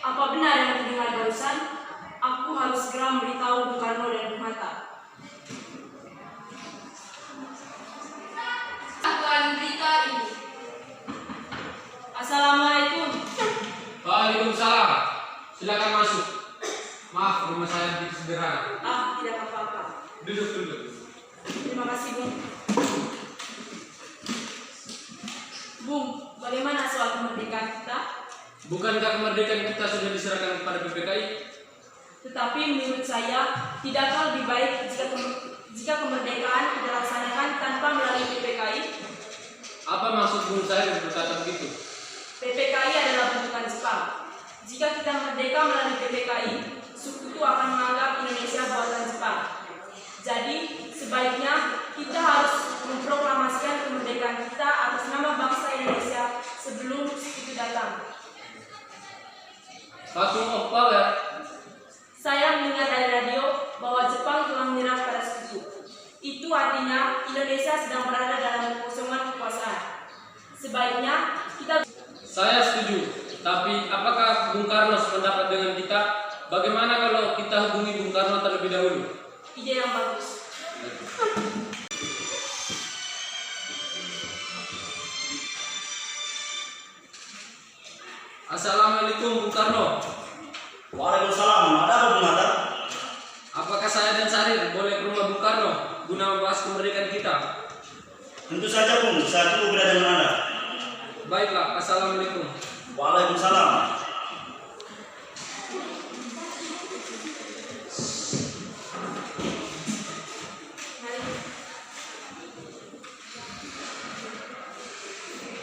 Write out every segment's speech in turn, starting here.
Apa benar yang terdengar barusan? Aku harus segera memberitahu Bung Karno dan Bung Hatta. Akan berita ini. Assalamualaikum. Waalaikumsalam. Silakan masuk. Maaf, rumah saya sedikit sederhana. Tidak apa-apa. Duduk. Terima kasih, Bung. Bung, bagaimana soal kemerdekaan kita? Bukankah kemerdekaan kita sudah diserahkan kepada PPKI? Tetapi menurut saya, tidakkah lebih baik jika kemerdekaan kita laksanakan tanpa melalui PPKI? Apa maksud Bung saya berkata begitu? PPKI adalah bentukan Jepang. Jika kita merdeka melalui PPKI, suku itu akan menganggap Indonesia buatan Jepang. Jadi, sebaiknya kita harus memproklamasikan kemerdekaan kita atas nama bangsa Indonesia sebelum itu datang. Vacuum of power. Saya mendengar dari radio bahwa Jepang telah menyerah pada sekutu. Itu artinya Indonesia sedang berada dalam kekosongan kekuasaan. Sebaiknya kita... Saya setuju. Tapi apakah Bung Karno sependapat dengan kita? Bagaimana kalau kita hubungi Bung Karno terlebih dahulu? Ide yang bagus. Assalamualaikum Bung Karno. Waalaikumsalam. Ada apa Bung Hatta? Apakah saya dan Sarir boleh ke rumah Bung Karno guna membahas kemerdekaan kita? Tentu saja Bung, saya tunggu kedatangan Anda. Baiklah, assalamualaikum. Waalaikumsalam.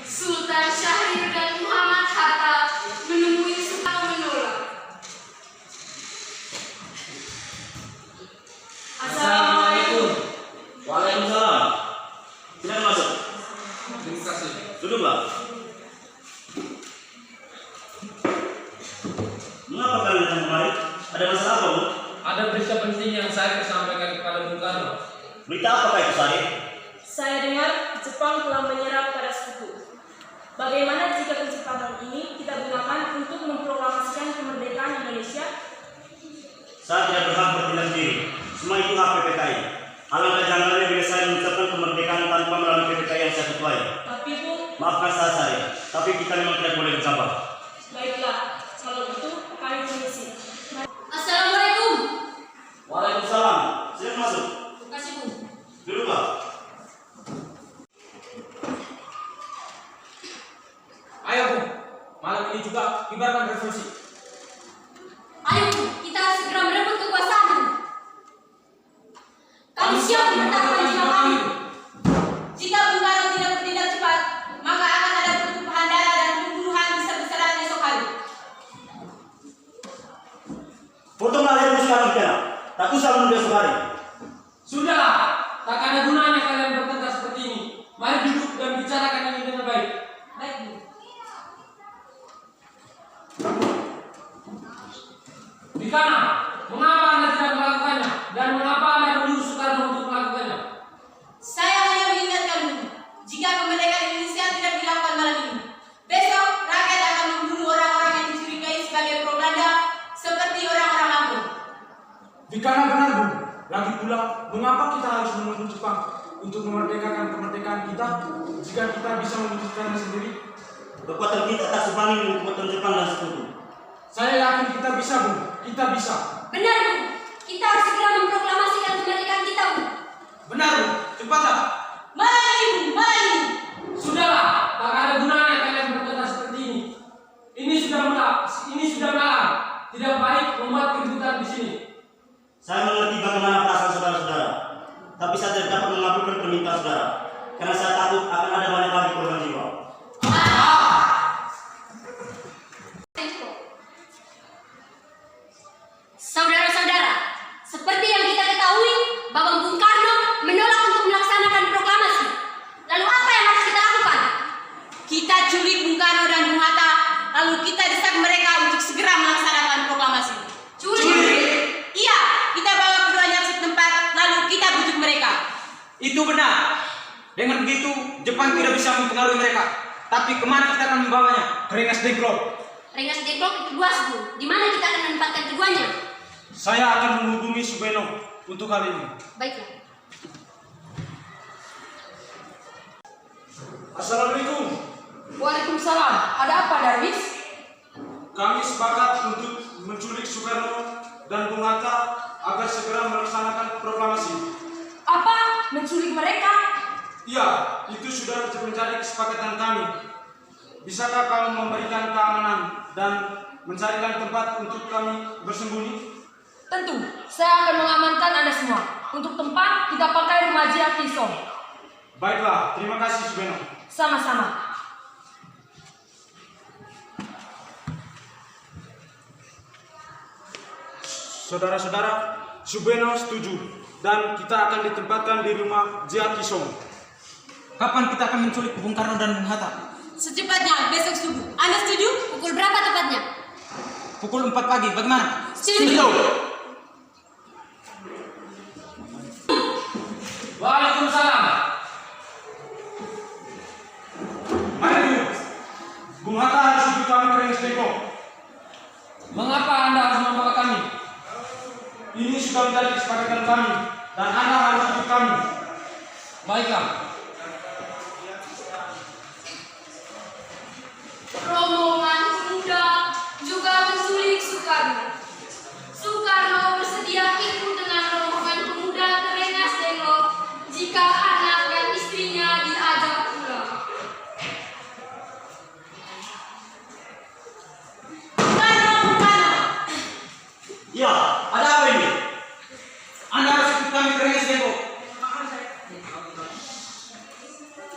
Sultan Syahrir dan Muhammad Hatta menemui Soekarno menolak. Assalamualaikum. Waalaikumsalam. Silakan masuk. Terima kasih. Duduklah. Mengapa kalian datang kemari? Ada masalah apa, Bung? Ada berita penting yang saya sampaikan kepada Bung Karno. Berita apakah itu, Sari? Saya dengar Jepang telah menyerah pada sekutu. Bagaimana jika kesempatan ini kita gunakan untuk memproklamasikan kemerdekaan Indonesia? Saya tidak berhak bertindak sendiri. Semua itu hak PPKI. Alangkah janggalnya bila saya mengucapkan kemerdekaan tanpa melalui PPKI yang saya ketuai. Tapi Bung, Maafkan saya, Sari. Tapi kita memang tidak boleh bersabar. baiklah. Kalau begitu, kami permisi. Assalamualaikum. Waalaikumsalam. Silakan masuk. Terima kasih, Bung. Duduklah. Ayo Bung, malam ini juga kibarkan revolusi. Ayo, kita harus segera merebut kekuasaan. Kami siap mempertahankan jiwa kami. Jika Bung Karno tidak bertindak cepat, maka akan ada pertumpahan darah dan pembunuhan besar-besaran esok hari. Potonglah leher sekarang kita. Tak usah menunda sehari. Sudahlah, tak ada gunanya kalian bertengkar seperti ini. Mari duduk dan bicarakan ini dengan baik. Baik, Bu. Dikana, mengapa Anda tidak melakukannya? Dan mengapa Anda menyuruh Soekarno untuk melakukannya? Saya hanya mengingatkan Bu, jika kemerdekaan Indonesia tidak dilakukan malam ini, besok rakyat akan membunuh orang-orang yang dicurigai sebagai pro-Belanda seperti orang-orang Lampung. Dikana benar Bung. Lagi pula, mengapa kita harus menunggu Jepang untuk memerdekakan kemerdekaan kita jika kita bisa memutuskannya sendiri? Kekuatan kita tak sebanding dengan kekuatan Jepang dan sekutu. Saya yakin kita bisa Bung. Kita bisa. Benar Bu, kita harus segera memproklamasikan kemerdekaan kita Bu. Benar Bung. Cepatlah. Mari Bu, mari. Sudahlah, tak ada gunanya kalian bertengkar seperti ini. Ini sudah malam. Tidak baik membuat keributan di sini. Saya mengerti bagaimana perasaan saudara-saudara, tapi saya tidak dapat mengabulkan permintaan saudara, karena saya takut akan ada banyak lagi korban jiwa. Saudara-saudara, seperti yang kita ketahui bahwa Bung Karno menolak untuk melaksanakan proklamasi. Lalu apa yang harus kita lakukan? Kita culik Bung Karno dan Bung Hatta, lalu kita desak mereka untuk segera melaksanakan proklamasi. Culik? Iya, kita bawa keduanya ke tempat, lalu kita bujuk mereka. Itu benar. Dengan begitu, Jepang tidak bisa mempengaruhi mereka. Tapi kemana kita akan membawanya? Ke Rengas Dengklok. Rengas Dengklok itu luas, Bu. Di mana kita akan menempatkan keduanya? Saya akan menghubungi Subeno untuk hal ini. Baiklah. Assalamualaikum. Waalaikumsalam. Ada apa, Darwis? Kami sepakat untuk menculik Soekarno dan Bung Hatta agar segera melaksanakan proklamasi. Apa? Menculik mereka? Iya, itu sudah menjadi kesepakatan kami. Bisakah kamu memberikan keamanan dan mencarikan tempat untuk kami bersembunyi? Tentu. Saya akan mengamankan Anda semua. Untuk tempat, kita pakai rumah Jia Kisong. Baiklah, terima kasih Subeno. Sama-sama. Saudara-saudara, Subeno setuju dan kita akan ditempatkan di rumah Jia Kisong. Kapan kita akan menculik Bung Karno dan Bung Hatta? Secepatnya, besok subuh. Anda setuju? Pukul berapa tepatnya? Pukul 4 pagi, bagaimana? Setuju. Waalaikumsalam. Mari, Bung Hatta harus ikut kami ke Rengas Dengklok. Mengapa Anda harus membawa kami? Ini sudah menjadi kesepakatan kami dan Anda harus ikut kami. Baiklah. Rombongan pemuda juga menculik Soekarno. Soekarno bersedia ikut dengan rombongan pemuda ke Rengas Dengklok jika anak dan istrinya diajak pulang. Soekarno. Ya, ada apa ini? Anda harus ikut kami ke Rengas Dengklok.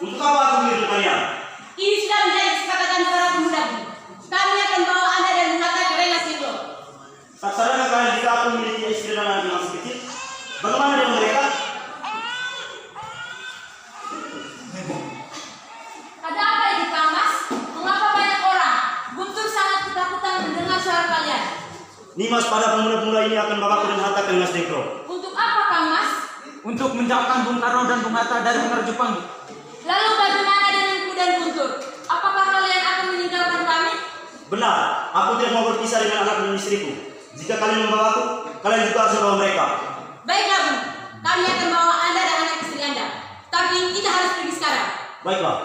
Untuk apa aku mengirim kalian? Ini sudah menjadi kesepakatan para pemuda. Kami akan bawa Anda dan Bung Hatta ke Rengas Dengklok. Tak sadarkah kalian jika aku memiliki istri dan anak yang masih kecil? Bagaimana dengan mereka? Ada apa ini, Kang Mas? Mengapa banyak orang? Guntur sangat ketakutan mendengar suara kalian. Nimas pada pemuda-pemuda ini akan bawa dan Hatta ke Rengas Dengklok. Untuk apa, Kang Mas? Untuk menjauhkan Bung Karno dan Bung Hatta dari pengaruh Jepang. Lalu bagaimana denganku dan Guntur? Apakah kalian akan meninggalkan kami? Benar, aku tidak mau berpisah dengan anak dan istriku. Jika kalian membawaku, kalian juga harus membawa mereka. Baiklah, Bu. Kami akan bawa Anda dan anak istri Anda. Tapi kita harus pergi sekarang. Baiklah.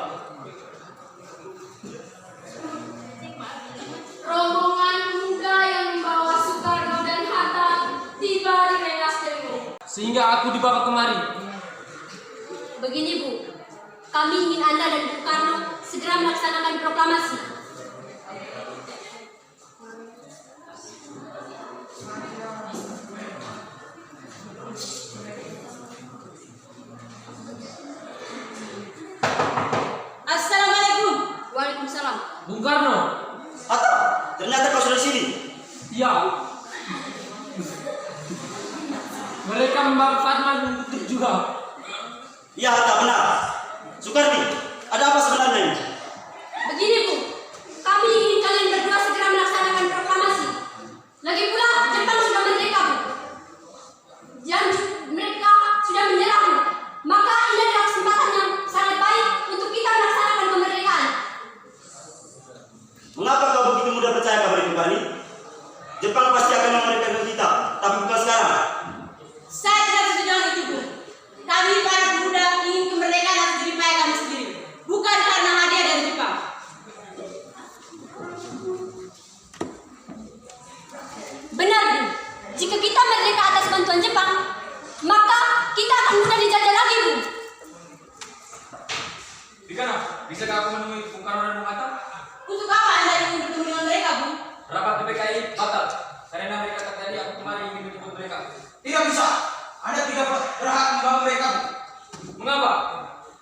Rombongan pemuda yang membawa Soekarno dan Hatta tiba di Rengas Dengklok. Sehingga aku dibawa kemari. Begini, Bu. Kami ingin Anda dan Bung Karno segera melaksanakan proklamasi. Assalamualaikum. Waalaikumsalam. Bung Karno. Hatta, ternyata kau sudah di sini. Ya. Mereka membawa Fatma dan Guntur juga. Iya Hatta, benar. Soekarni, ada apa sebenarnya ini? Begini, Bu. Kami ingin kalian berdua segera melaksanakan proklamasi. Lagi pula, Jepang sudah merdeka, Bu. Dan mereka sudah menyerah, Bu. Maka ini adalah kesempatan yang sangat baik untuk kita melaksanakan kemerdekaan. Mengapa kau begitu mudah percaya kabar itu, Soekarni? Jepang pasti akan memerdekakan kita, tapi bukan sekarang. Saya tidak setuju dengan itu, Bu. Kami para pemuda ingin kemerdekaan atas diri kami sendiri, bukan karena hadiah dari Jepang. Benar, Bu. Jika kita merdeka atas bantuan Jepang, maka kita akan mudah dijajah lagi, Bu. Dikana, bisakah aku menemui Bung Karno dan Bung Hatta? Untuk apa Anda ingin bertemu dengan mereka, Bu? Rapat PPKI batal. Karena mereka kata tadi aku kemari ingin menjemput mereka. Tidak bisa. Anda tidak berhak membawa mereka. Mengapa?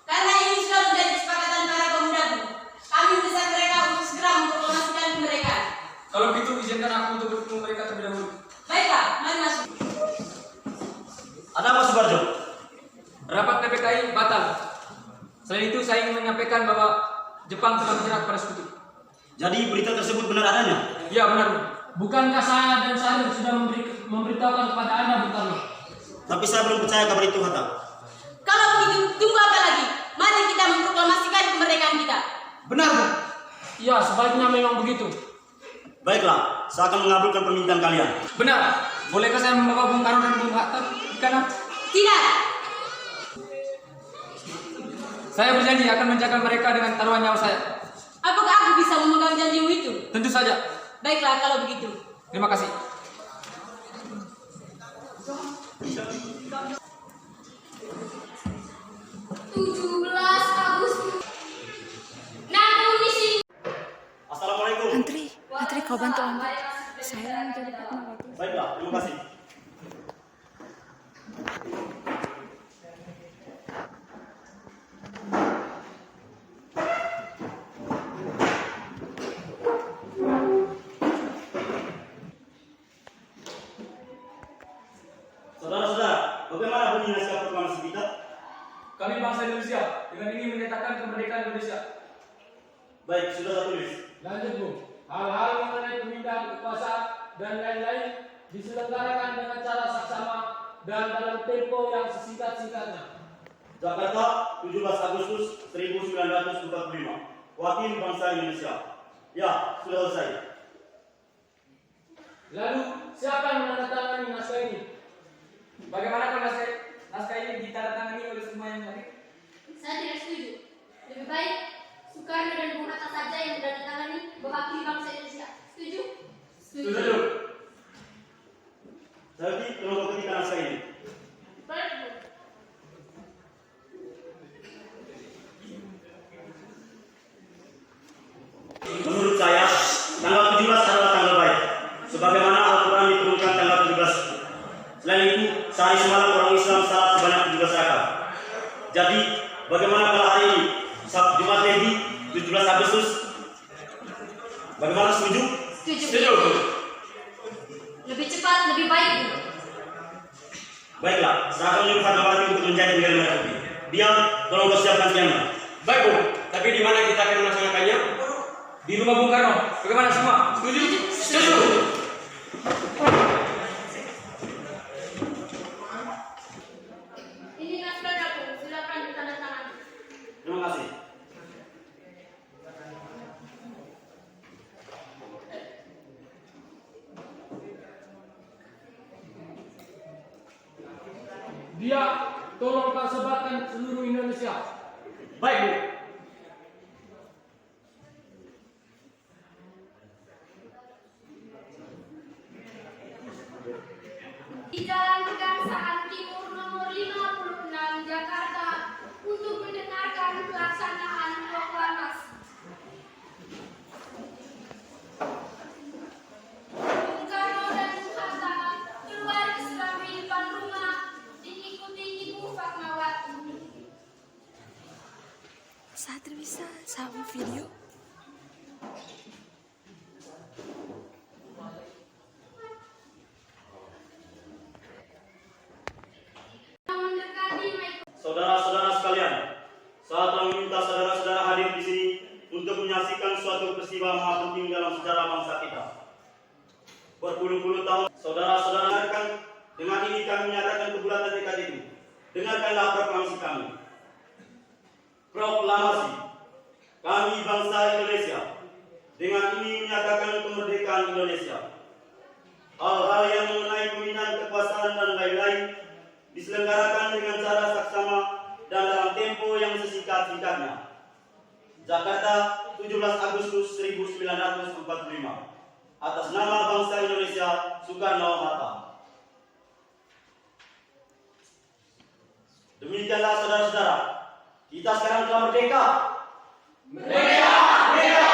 Karena ini sudah menjadi kesepakatan para pemuda, Bu. Kami mendesak mereka untuk segera memproklamasikan kemerdekaan. Kalau begitu izinkan aku untuk bertemu mereka terlebih dahulu. Baiklah, mari masuk. Ada apa Subarjo? Rapat PPKI batal. Selain itu saya ingin menyampaikan bahwa Jepang telah menyerah pada sekutu. Jadi berita tersebut benar adanya? Ya benar. Bukankah saya dan Syarif sudah memberitahukan kepada Anda, Bung Karno? Tapi saya belum percaya kabar itu, Hatta. Kalau begitu, tunggu apa lagi? Mari kita memproklamasikan kemerdekaan kita. Benar, Bu. Ya, sebaiknya memang begitu. Baiklah, saya akan mengabulkan permintaan kalian. Benar. Bolehkah saya membawa Bung Karno dan Bung Hatta di kanan? Tidak. Saya berjanji akan menjaga mereka dengan taruhan nyawa saya. Apakah aku bisa memegang janjimu itu? Tentu saja. Baiklah kalau begitu. Terima kasih. Assalamualaikum. Antri kau bantu angkat. Saya menjadi Fatmawati. Baiklah, terima kasih. Saudara-saudara, bagaimana bunyi naskah proklamasi kita? Kami bangsa Indonesia dengan ini menyatakan kemerdekaan Indonesia. Baik, sudah saya tulis. Lanjut Bu. Hal-hal mengenai pemindahan kekuasaan dan lain-lain diselenggarakan dengan cara saksama dan dalam tempo yang sesingkat-singkatnya. Jakarta, 17 Agustus 1945. Wakil bangsa Indonesia. Ya, sudah selesai. Lalu siapa yang menandatangani naskah ini? Bagaimana kalau naskah ini ditandatangani oleh semua yang hadir? Saya tidak setuju. Lebih baik Soekarno dan Bung Hatta saja yang menandatangani mewakili bangsa Indonesia. Setuju? Setuju. Jadi, tolong ketika naskah ini. Baik. Menurut saya, tanggal 17 adalah tanggal baik. Sebagaimana Al-Quran diturunkan tanggal 17. Selain itu, sehari semalam orang Islam salat sebanyak 17 rakaat. Jadi, bagaimana kalau hari ini, Jumat Legi, 17 Agustus? Bagaimana, setuju? Setuju. Lebih cepat, lebih baik. Baiklah, saya akan menyuruh Fatmawati untuk menjadi negara merah putih. Dia, tolong kau siapkan tiangnya. Baik Bu, tapi di mana kita akan melaksanakannya? Di rumah Bung Karno. Bagaimana semua? Setuju? Setuju. Ini naskah aku. Silakan ditandatangani. Terima kasih. Dia tolong kau sebarkan seluruh Indonesia. Baik, Bu. Di Jalan Kebangsaan Timur nomor 56 Jakarta untuk mendengarkan pelaksanaan proklamasi. Bung Karno dan Bung Hatta keluar Islam di depan rumah diikuti Ibu Fatmawati. Satria bisa sama video. Mendekati Mike. Saudara-saudara sekalian, saya telah meminta saudara-saudara hadir di sini untuk menyaksikan suatu peristiwa maha penting dalam sejarah bangsa kita. Berpuluh-puluh tahun, saudara-saudara dengarkan, dengan ini kami menyatakan kebulatan tekad itu. Dengarkanlah proklamasi kami. Proklamasi, kami bangsa Indonesia, dengan ini menyatakan kemerdekaan Indonesia. Hal-hal yang mengenai pemindahan kekuasaan dan lain-lain diselenggarakan dengan cara saksama dan dalam tempo yang sesingkat-singkatnya. Jakarta, 17 Agustus 1945. Atas nama bangsa Indonesia, Soekarno-Hatta. Demikianlah saudara-saudara, kita sekarang telah merdeka. Merdeka! Merdeka!